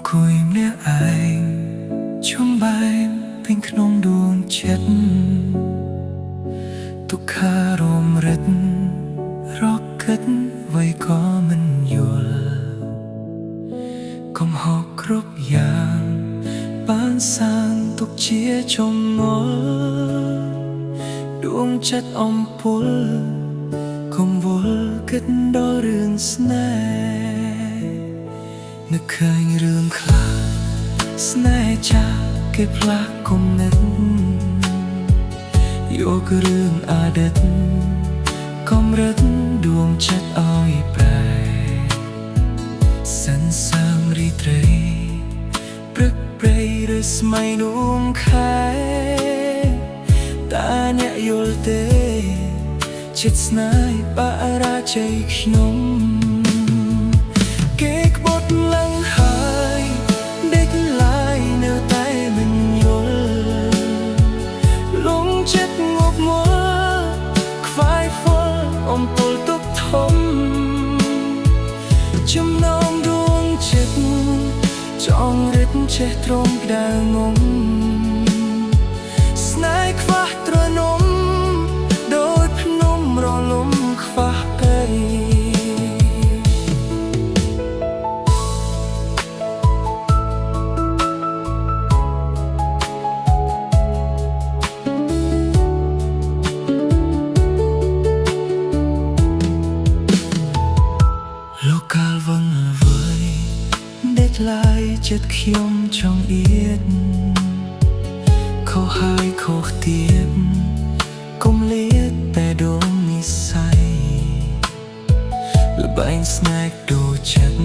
អង្គុយម្នាក់ឯងជុំបែបពេញក្នុងដួងចិត្តទុក្ខារមរិតរកគិតអ្វីក៏មិនយល់កំហុសគ្រប់យ៉ាងបានសាងទុកជាចំណល់ដួងចិត្តអំពុលកុំវល់គិតដល់រឿងស្នេហ៍នឹកឃើញរឿងខ្លះស្នេហ៍ចាស់គេផ្លាស់គំនិតយករឿងអតីតកំរិតដួងចិត្តឲ្យប្រែសន្សើមរីត្រីព្រឹកព្រៃឬស្មៃនួមខែតើអ្នកយល់ទេចិត្តស្នេហ៍បារាជ័យខ្ញុំគេក្បត់ឡើងហើយដេកឡាយនៅតែមិនយល់លងចិត្តងប់ងល់ខ្វាយហ្វល់អំពុលទុកធំចំណងដួងចិត្តចង់រឹតចេះទ្រាំក្តៅងំស្នេហ៍ខ្វះទ្រនំដោយភ្នំរលំខ្វះពេកលោកកាលវឹងអ្វីដេកឡាយចិត្តខ្ញុំចង់អៀតខុសហើយខុសទៀតកុំលៀតតែដងនិស្ស័យល្បែងស្នេហ៍ដូចចិត្ត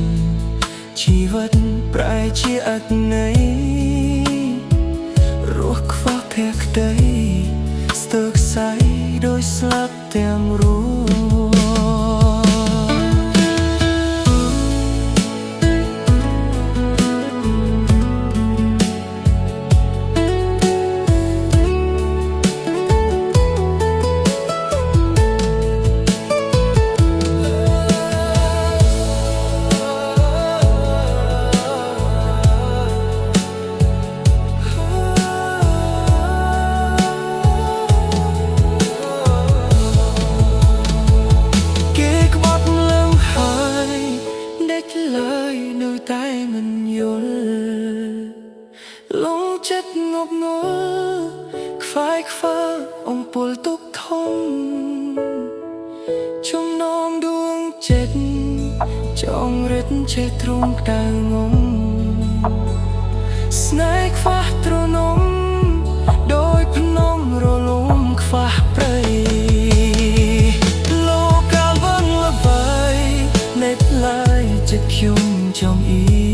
ជីវិតប្រែជាអត្ថន័យរស់ខ្វះភក្តីស្ទើរខ្សែដោយស្លាប់ទាំងរួនៅតែមិនយល់លងចិត្តងប់ងល់ខ្វាយខ្វល់អំពុលទុកធំចំណងដួងចិត្តចង់រឹតចេះទ្រង់ក្តៅងំស្នេហ៍ខ្វះទ្រនំដោយភ្នំរលំខ្វះព្រៃលោកកាលវឹងល្បីណេតឡាយចិត្តខ្ញុំចង់អៀ